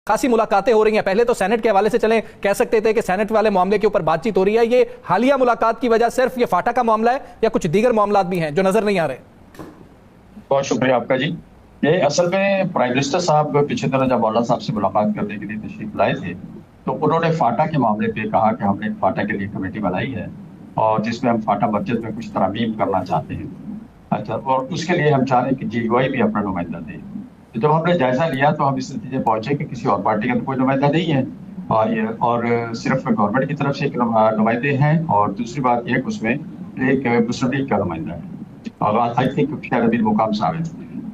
खासी मुलाकातें हो रही हैं। पहले तो सेनेट के हवाले से चलें, कह सकते थे कि सेनेट वाले मामले के ऊपर बातचीत हो रही है। ये हालिया मुलाकात की वजह सिर्फ ये फाटा का मामला है या कुछ दीगर मामलात भी हैं जो नजर नहीं आ रहे? बहुत शुक्रिया आपका जी। ये असल में प्राइम मिनिस्टर साहब पिछले दिनों जब मौलाना साहब से मुलाकात करने के लिए तशरीफ लाए थे तो उन्होंने फाटा के मामले पे कहा कि हमने फाटा के लिए कमेटी बनाई है और जिसमें हम फाटा मस्जिद में कुछ तरमीम करना चाहते हैं। अच्छा, और उसके लिए हम चाह रहे हैं कि GUI भी अपना नुमाइंदा दे। तो जब हमने जायजा लिया तो हम इस नतीजे पहुंचे कि किसी और पार्टी का तो कोई नुमाइंदा नहीं है और सिर्फ गवर्नमेंट की तरफ से एक नुमाइंदे हैं और दूसरी बात यह कि उसमें एक मुस्लिम लीग का नुमाइंदा है और आई थिंक खैर अभी मुकाम साहब है।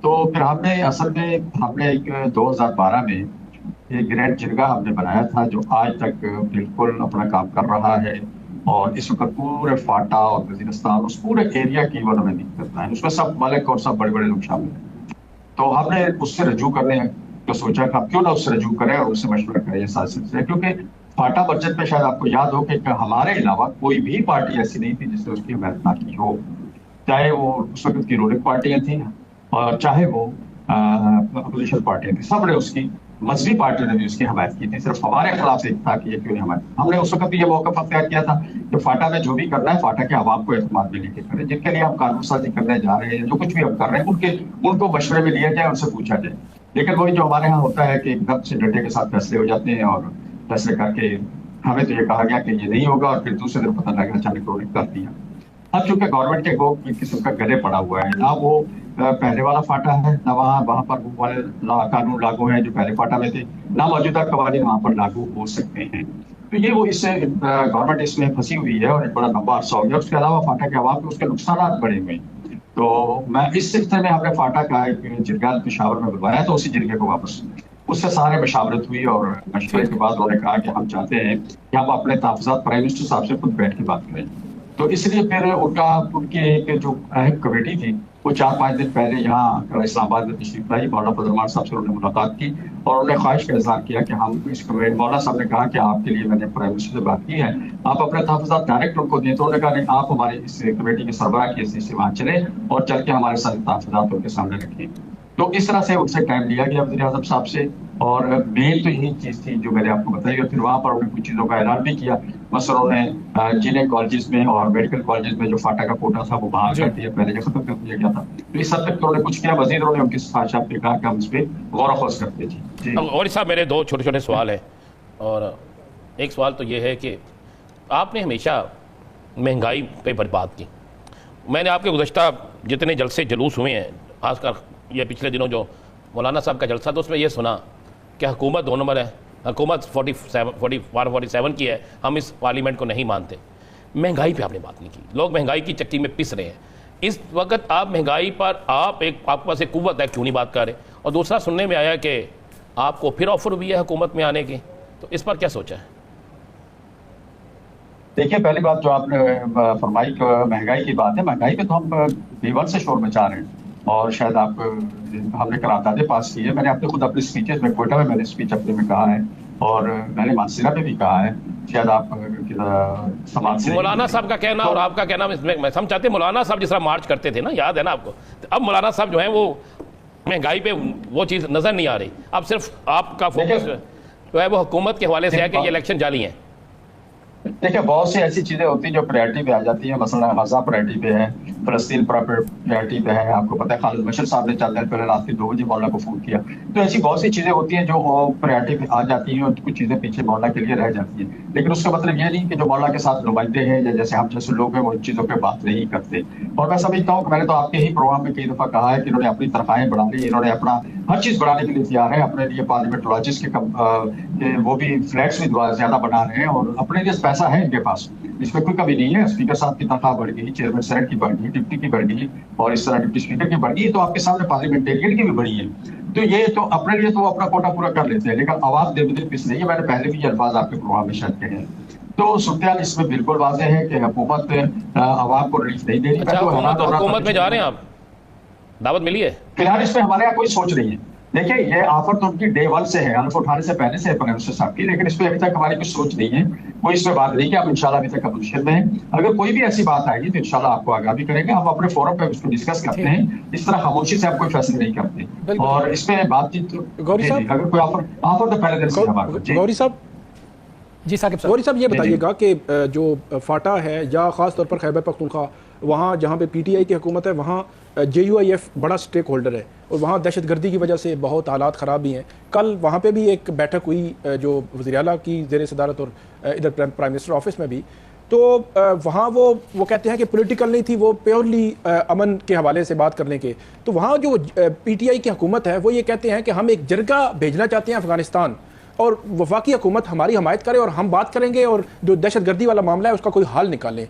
तो फिर हमने असल में हमने एक 2012 में एक ग्रैंड जिरगा हमने बनाया था जो आज तक बिल्कुल अपना काम कर रहा है और इस वक्त पूरे फाटा और वजीरिस्तान उस पूरे एरिया की वो नुमाइंदगी करता है। उसमें सब मलिक और सब बड़े बड़े लोग शामिल हैं। तो हमने उससे रजू करने तो सोचा कि हम क्यों ना उससे रजू करें और उससे मशवरा करें ये सारे सिलसिले, क्योंकि फाटा बजट में शायद आपको याद हो कि हमारे अलावा कोई भी पार्टी ऐसी नहीं थी जिसने उसकी हिमायत ना की हो, चाहे वो उस वक्त की रूलिंग पार्टियां थी और चाहे वो अपोजिशन पार्टियां थी, सबने उसकी मजहबी पार्टियों ने भी उसकी हमायत की थी। सिर्फ हमारे खिलाफ एक था कि ये क्यों नहीं हमारे। हमने उस वक्त ये मौका अख्तियार किया था कि फाटा में जो भी करना है फाटा के आवाम को एतमाद में लेके करें, जिनके लिए हम कानून साजी करने जा रहे हैं, जो कुछ भी हम कर रहे हैं उनको मशवरे में लिया जाए, उनसे पूछा जाए। लेकिन वही जो हमारे यहाँ होता है कि एकदम से डंडे के साथ फैसले हो जाते हैं और फैसले करके हमें तो ये कहा गया कि ये नहीं होगा और फिर दूसरे दिन पता लगा अचानक उन्होंने कर दिया। अब चूंकि गवर्नमेंट के वो किस्म का गले पड़ा हुआ है, ना वो पहले वाला फाटा है, ना वहाँ पर वो वाले कानून लागू हैं जो पहले फाटा में थे, ना मौजूदा कवानीन वहाँ पर लागू हो सकते हैं। तो ये वो इससे गवर्नमेंट इसमें फंसी हुई है और एक बड़ा लंबा अरसा हो गया। उसके अलावा फाटा के अवाम को उसके नुकसान बड़े हुए। तो मैं इस सिलसिले में हमने फाटा का एक जिरगा पेशावर में बुलवाया तो उसी जिरगे को वापस उससे सारे मशावरत हुई और मशवरे के बाद उन्होंने कहा कि हम चाहते हैं कि हम अपने तहफ़्फ़ुज़ात प्राइम मिनिस्टर साहब से खुद बैठ के बात करें। तो इसलिए फिर उनकी एक जो अहम कमेटी थी वो 4-5 दिन पहले यहाँ इस्लामाबाद में तशरीफ लाई। मौलाना फजल साहब से उन्होंने मुलाकात की और उन्होंने ख्वाहिश का इजहार किया कि हम इस कमेटी, मौलाना साहब ने कहा कि आपके लिए मैंने प्राइम मिनिस्टर से बात की है, आप अपने तहफ़्फ़ुज़ात डायरेक्ट उनको दिए। तो उन्होंने कहा नहीं, आप हमारी इस कमेटी के सरबराह की हैसियत से वहाँ चले और चल के हमारे सारे तहफ़्फ़ुज़ात उनके सामने रखें। तो इस तरह से उनसे टाइम लिया गया वज़ीर आज़म साहब से और मेन तो यही चीज़ थी जो मैंने आपको बताई। और फिर वहाँ पर उन्होंने कुछ चीज़ों का ऐलान भी किया। मसलन उन्होंने जिले कॉलेजेस में और मेडिकल कॉलेजेस में जो फाटा का कोटा था वो वहाँ कर दिया, पहले जो खत्म कर दिया गया था। तो इस हद तक तो उन्होंने कुछ किया। वज़ीर उन्होंने उनकी सिफारिश पे कहा कि हम इस पर गौर व फौज करते जी। और साहब मेरे दो छोटे छोटे सवाल हैं और एक सवाल तो ये है कि आपने हमेशा महंगाई पे बात की। मैंने आपके गुज़श्ता जितने जलसे जुलूस हुए हैं, खासकर ये पिछले दिनों जो मौलाना साहब का जलसा, तो उसमें ये सुना कि हुकूमत 2 नंबर है, हुकूमत 47 की है, हम इस पार्लियामेंट को नहीं मानते। महंगाई पे आपने बात नहीं की। लोग महंगाई की चक्की में पिस रहे हैं। इस वक्त आप महंगाई पर आपके पास एक कुव्वत है, क्यों नहीं बात कर रहे? और दूसरा सुनने में आया कि आपको फिर ऑफर हुई है हुकूमत में आने की, तो इस पर क्या सोचा है? देखिए, पहली बात जो आपने फरमाई महंगाई की बात है, महंगाई पे तो हम B1 से शोर मचा रहे हैं और शायद आप हमने करारदादें पास की है। मैंने खुद अपनी स्पीचेस में कोयटा में मैंने स्पीच अपने में कहा है और मैंने मानसरा में भी कहा है। शायद आप समाज से मौलाना साहब का कहना और आपका कहना मैं समझ चाहते, मौलाना साहब जिस तरह मार्च करते थे ना, याद है ना आपको? तो अब मौलाना साहब जो है वो महंगाई पे वो चीज़ नज़र नहीं आ रही। अब सिर्फ आपका फोकस जो है वो हुकूमत के हवाले से है कि ये इलेक्शन जाली है। देखिए, बहुत सी ऐसी चीज़ें होती हैं जो प्रायोरिटी पे आ जाती हैं। मसलन गज़ा प्रायोरिटी पे है, फ़लस्तीन प्रायोरिटी पे है। आपको पता है खालिद मशर साहब ने 4 दिन पहले रात के 2 बजे मौलाना को फ़ोन किया। तो ऐसी बहुत सी चीज़ें होती हैं जो प्रायोरिटी पे आ जाती हैं और कुछ चीज़ें पीछे मौलाना के लिए रह जाती हैं। लेकिन उसका मतलब ये नहीं कि जो मौलाना के साथ नुमाइंदे हैं या जैसे हम जैसे लोग हैं वो इन चीज़ों पर बात नहीं करते। और मैं समझता हूँ कि मैंने तो आपके ही प्रोग्राम में कई दफ़ा कहा है कि इन्होंने अपनी तनख्वाहें बढ़ा ली, इन्होंने अपना हर चीज़ बढ़ाने के लिए तैयार है। अपने लिए पार्लियामेंट लॉजिस्ट के वो भी फ्लैट्स भी ज़्यादा बना रहे हैं और अपने लिए पैसा है इनके पास, इसमें कोई कमी नहीं है। स्पीकर साहब की तनख्वाह बढ़ गई, चेयरमैन सेनेट की बढ़ गई, डिप्टी की बढ़ गई और इस तरह डिप्टी स्पीकर की बढ़ गई। तो आपके सामने पार्लियामेंटेरियन की भी बढ़ी है। तो ये तो अपने लिए तो अपना कोटा पूरा कर लेते हैं, लेकिन आवाज देने पिस नहीं है। मैंने पहले भी ये अल्फाज आपके प्रोग्राम में शायद कहे हैं। तो सूरत इसमें बिल्कुल वाज़ेह है कि हुकूमत आवाम को रिलीफ नहीं दे रही। हुकूमत में जा रहे हैं आप, दावत मिली है? फिलहाल इसमें हमारे यहाँ कोई सोच नहीं है। देखिए ये ऑफर तो उनकी डे वन से है, हल्फ उठाने से पहले से प्राइम मिनिस्टर साहब की, लेकिन इस पे अभी तक हमारी कुछ सोच नहीं है, कोई इस पे बात नहीं कि आप इंशाल्लाह अभी तक अपोजिशन में हैं। अगर कोई भी ऐसी बात आएगी तो इंशाल्लाह आपको आगामी करेंगे, हम अपने फोरम पे उसको डिस्कस करते हैं, इस तरह खामोशी से हम कोई फैसले नहीं करते। और इसमें बातचीत गौरी साहब, अगर कोई ऑफर तो पहले दिन से हमारे को। गौरी साहब, जी साकिब गौरी साहब, साहब ये बताइएगा कि जो फाटा है या ख़ास तौर पर खैबर पख्तूनख्वा, वहाँ जहाँ पे पीटीआई की हुकूमत है वहाँ JUIF बड़ा स्टेक होल्डर है और वहाँ दहशत गर्दी की वजह से बहुत हालात ख़राब भी हैं। कल वहाँ पे भी एक बैठक हुई जो वज़ीर आला की ज़ेर सदारत और इधर प्राइम मिनिस्टर ऑफिस में भी, तो वहाँ वो कहते हैं कि पॉलिटिकल नहीं थी, वो प्योरली अमन के हवाले से बात करने के। तो वहाँ जो PTI की हुकूमत है वो ये कहते हैं कि हम एक जरगा भेजना चाहते हैं अफ़गानिस्तान और वफाकी हुकूमत हमारी हमायत करे और हम बात करेंगे और जो दहशत गर्दी वाला मामला है उसका कोई हल निकालें।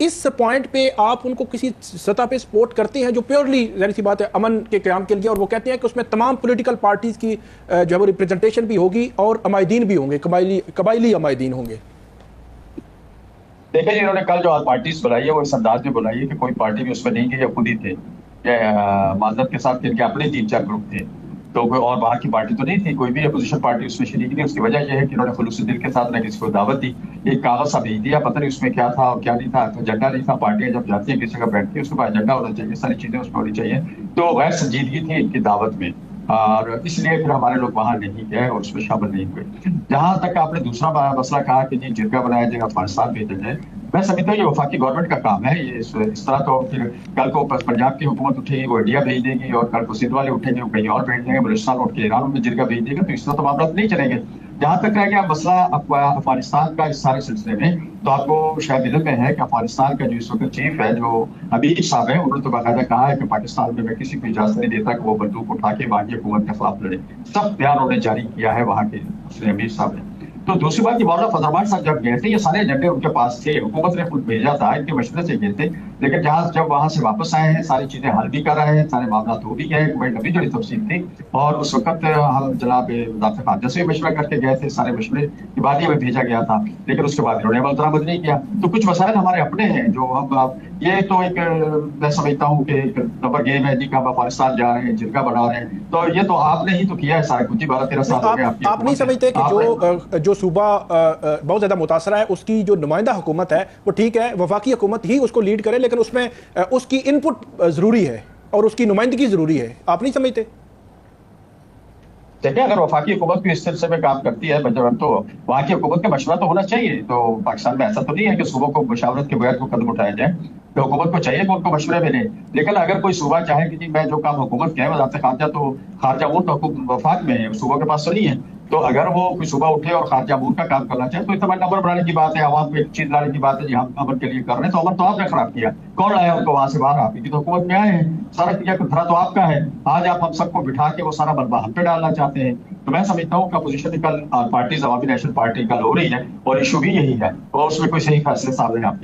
इस पॉइंट पे आप उनको किसी सतह पे सपोर्ट करते हैं जो प्योरली ज़ाहिर सी बात है अमन के क़याम के लिए, और वो कहते हैं कि उसमें तमाम पॉलिटिकल पार्टीज़ की जो है वो रिप्रेजेंटेशन भी होगी और अमायदीन भी होंगे, कबायली अमायदीन होंगे। देखिए इन्होंने कल जो पार्टीज बुलाई है वो इस अंदाज में बुलाई है कि कोई पार्टी भी उसमें नहीं है, या खुद ही थे, माजरत के साथ इनके अपने 3-4 ग्रुप थे, तो कोई और बाहर की पार्टी तो नहीं थी, कोई भी अपोजिशन पार्टी उसमें शरीक नहीं। उसकी वजह यह है कि इन्होंने खुलूस दिल के साथ न किसी को दावत दी, एक कागज सा भेज दिया, पता नहीं उसमें क्या था और क्या नहीं था, एजेंडा नहीं था। पार्टियां जब जाती है किसी जगह बैठती है उसके पास एजेंडा होना चाहिए, सारी चीजें उसमें होनी चाहिए, तो गैर संजीदगी थी इनकी दावत में, और इसलिए फिर हमारे लोग वहां नहीं गए और उसमें शामिल नहीं हुए। जहां तक आपने दूसरा मसला कहा कि जी जिरगा बनाया जाएगा अफगानिस्तान भेजा जाए, मैं समझता हूँ ये वफाकी गवर्नमेंट का काम है। ये इस तरह तो फिर कल को पंजाब की हुकूमत उठेगी वो इंडिया भेज देगी, और कल को सिंध वाले उठेंगे वो कहीं और भेज देंगे, बलूचिस्तान उठ के ईरान में जिरगा भेज देगा, तो इस तरह तो मामला नहीं चलेंगे। जहां तक रह गया मसला अफगानिस्तान का, इस सारे सिलसिले में तो आपको शायद इधर में है कि अफगानिस्तान का जो इस वक्त चीफ है जो हबीब साहब है, उन्होंने तो बाकायदा कहा है कि पाकिस्तान में मैं किसी को इजाजत नहीं देता कि वो बंदूक उठा के वहां की हुकूमत के खिलाफ लड़े। सब बयान उन्होंने जारी किया है वहां के हबीब साहब ने। तो दूसरी बात, मौलाना फजल रहमान साहब जब गए थे ये सारे एजेंडे उनके पास थे, हुकूमत ने खुद भेजा था, इनके मशवरे से गए थे, लेकिन जब वहां से वापस आए हैं सारी चीजें हल भी कर रहे हैं, सारे मामला हो भी गए, कोई नबी जोड़ी तफसील थी, और उस वक्त हम जनाब मुदाफ़िक़ खारजा से भी मशवरा करके गए थे, सारे मशवरे के बाद ही हमें भेजा गया था, लेकिन उसके बाद इन्होंने अमल दरामद नहीं किया। तो कुछ मसाइल हमारे अपने हैं जो हम, ये तो एक मैं समझता हूँ कि एक नंबर गेम है जी कि हम अफगानिस्तान जा रहे हैं, जिरगा बना रहे हैं, तो ये तो आपने ही तो किया है सारा कुछ, 12-13 साल हो गए आप नहीं समझते कि जो सूबा बहुत ज़्यादा मुतासरा है उसकी जो नुमाइंदा हुकूमत है वो ठीक है, वफाकी हुकूमत ही उसको लीड करे, लेकिन उसमें उसकी इनपुट ज़रूरी है और उसकी नुमाइंदगी ज़रूरी है, आप नहीं समझते? देखिए अगर वफाकी हुकूमत भी इस सिलसिले में काम करती है तो वहाँ की हुकूमत का मशवरा तो होना चाहिए। तो पाकिस्तान में ऐसा तो नहीं है कि सूबों को मशावरत के बगैर को कदम उठाया जाए, तो हुकूमत को चाहिए कि उनको मशवरे मिले। लेकिन अगर कोई सूबा चाहे कि जी मैं जो काम हुकूमत किया है वज़ारत खारजा, तो खारजा मुल्क तो वफाक में है, सूबों के पास तो नहीं है, तो अगर वो कोई सुबह उठे और खारजा मुल्क का काम करना चाहे तो इतना नंबर बनाने की बात है, आवाम में एक चीज लाने की बात है जी हम अमन के लिए कर रहे हैं, तो अमन तो आपने खराब किया, कौन लाया उनको वहां से बाहर? आपकी तो हुकूमत में आए हैं, सारा किया खतरा तो आपका है, आज आप हम सबको बिठा के वो सारा बलबा हम पे डालना चाहते हैं। तो मैं समझता हूँ कि अपोजिशन कल पार्टी अवामी नेशनल पार्टी कल हो रही है और इशू भी यही है, और उसमें कोई सही फैसले सामने आपके